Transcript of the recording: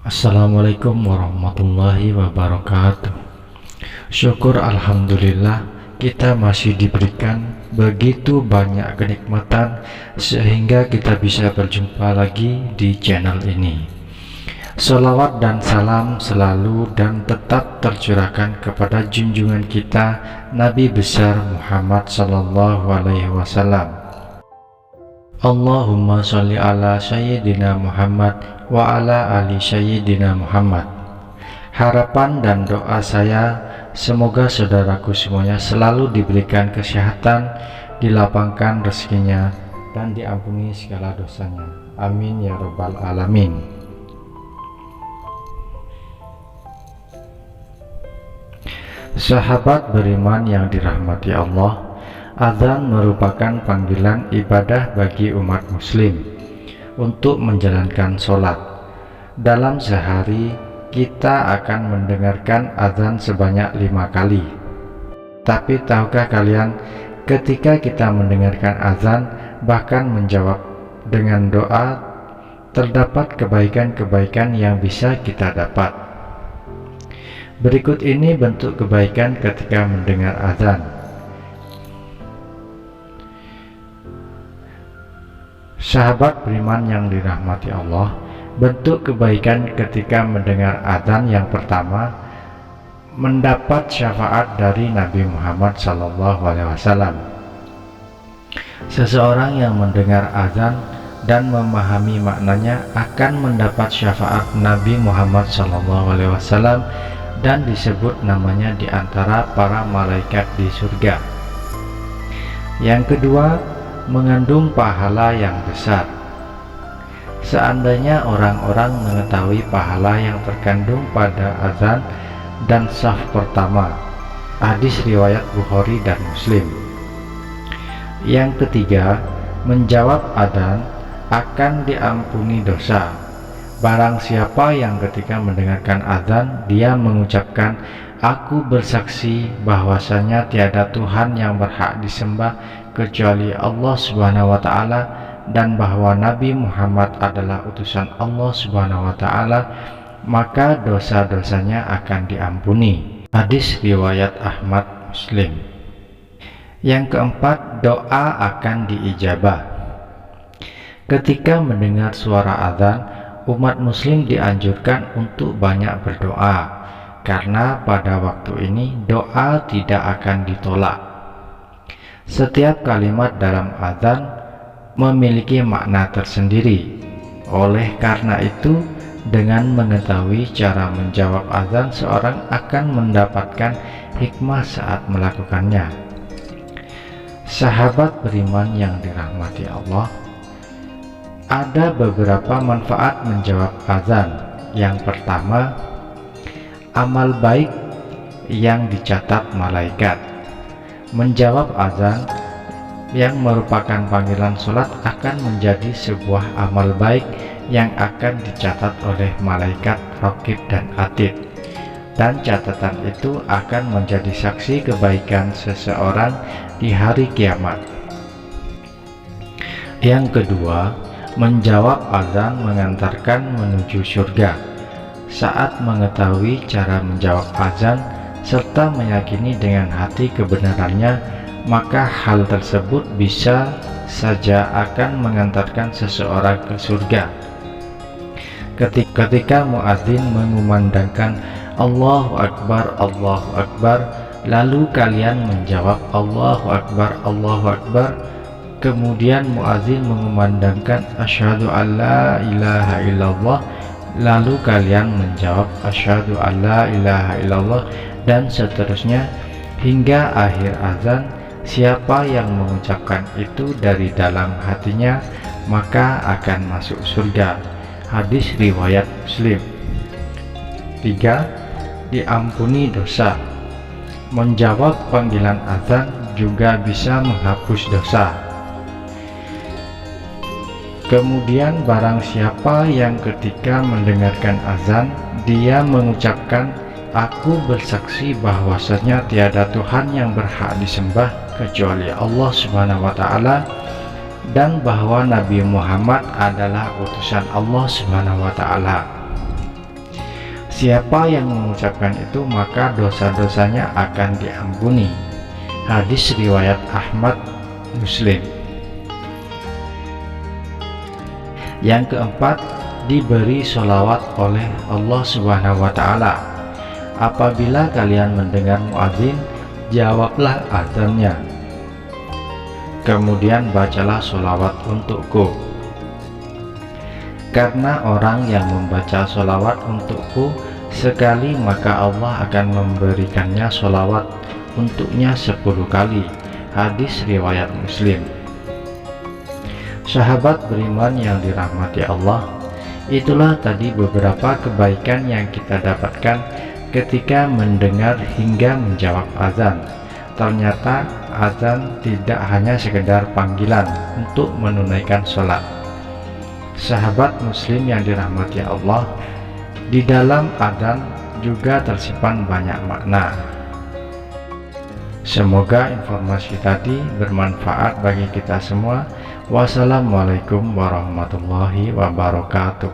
Assalamualaikum warahmatullahi wabarakatuh. Syukur alhamdulillah kita masih diberikan begitu banyak kenikmatan sehingga kita bisa berjumpa lagi di channel ini. Salawat dan salam selalu dan tetap tercurahkan kepada junjungan kita Nabi besar Muhammad sallallahu alaihi wasallam. Allahumma sholli ala sayyidina Muhammad wa ala ali sayyidina Muhammad. Harapan dan doa saya semoga saudaraku semuanya selalu diberikan kesehatan, dilapangkan rezekinya, dan diampuni segala dosanya. Amin ya rabbal alamin. Sahabat beriman yang dirahmati Allah, azan merupakan panggilan ibadah bagi umat muslim untuk menjalankan sholat. Dalam sehari kita akan mendengarkan azan sebanyak 5 kali. Tapi tahukah kalian, ketika kita mendengarkan azan bahkan menjawab dengan doa, terdapat kebaikan-kebaikan yang bisa kita dapat. Berikut ini bentuk kebaikan ketika mendengar azan. Sahabat beriman yang dirahmati Allah, bentuk kebaikan ketika mendengar azan yang pertama, mendapat syafaat dari Nabi Muhammad SAW. Seseorang yang mendengar azan dan memahami maknanya akan mendapat syafaat Nabi Muhammad SAW dan disebut namanya di antara para malaikat di surga. Yang kedua, mengandung pahala yang besar. Seandainya orang-orang mengetahui pahala yang terkandung pada azan dan shaf pertama, hadis riwayat Bukhari dan Muslim. Yang ketiga, menjawab azan akan diampuni dosa. Barang siapa yang ketika mendengarkan azan dia mengucapkan, "Aku bersaksi bahwasanya tiada Tuhan yang berhak disembah kecuali Allah Subhanahu wa taala dan bahwa Nabi Muhammad adalah utusan Allah Subhanahu wa taala," maka dosa-dosanya akan diampuni. Hadis riwayat Ahmad Muslim. Yang keempat, doa akan diijabah. Ketika mendengar suara azan, umat muslim dianjurkan untuk banyak berdoa, karena pada waktu ini doa tidak akan ditolak. Setiap kalimat dalam azan memiliki makna tersendiri. Oleh karena itu, dengan mengetahui cara menjawab azan, seorang akan mendapatkan hikmah saat melakukannya. Sahabat beriman yang dirahmati Allah, ada beberapa manfaat menjawab azan. Yang pertama, amal baik yang dicatat malaikat. Menjawab azan yang merupakan panggilan sholat akan menjadi sebuah amal baik yang akan dicatat oleh malaikat raqib dan atid, dan catatan itu akan menjadi saksi kebaikan seseorang di hari kiamat. Yang kedua, menjawab azan mengantarkan menuju surga. Saat mengetahui cara menjawab azan serta meyakini dengan hati kebenarannya, maka hal tersebut bisa saja akan mengantarkan seseorang ke surga. Ketika muadzin mengumandangkan Allahu Akbar, Allahu Akbar, lalu kalian menjawab Allahu Akbar, Allahu Akbar, kemudian muadzin mengumandangkan asyhadu alla ilaha illallah, lalu kalian menjawab asyhadu alla ilaha illallah, dan seterusnya hingga akhir azan. Siapa yang mengucapkan itu dari dalam hatinya maka akan masuk surga. Hadis riwayat Muslim. 3. Diampuni dosa. Menjawab panggilan azan juga bisa menghapus dosa. Kemudian barang siapa yang ketika mendengarkan azan dia mengucapkan, "Aku bersaksi bahwasanya tiada Tuhan yang berhak disembah kecuali Allah Subhanahu wa taala dan bahwa Nabi Muhammad adalah utusan Allah Subhanahu wa taala," Siapa yang mengucapkan itu maka dosa-dosanya akan diampuni. Hadis riwayat Ahmad, Muslim. Yang keempat, diberi sholawat oleh Allah Subhanahu wa Ta'ala. Apabila kalian mendengar muadzin, jawablah azannya, kemudian bacalah sholawat untukku. Karena orang yang membaca sholawat untukku sekali, maka Allah akan memberikannya sholawat untuknya 10 kali. Hadis riwayat Muslim. Sahabat beriman yang dirahmati Allah, itulah tadi beberapa kebaikan yang kita dapatkan ketika mendengar hingga menjawab azan. Ternyata azan tidak hanya sekedar panggilan untuk menunaikan sholat. Sahabat muslim yang dirahmati Allah, di dalam adzan juga tersimpan banyak makna. Semoga informasi tadi bermanfaat bagi kita semua. Wassalamualaikum warahmatullahi wabarakatuh.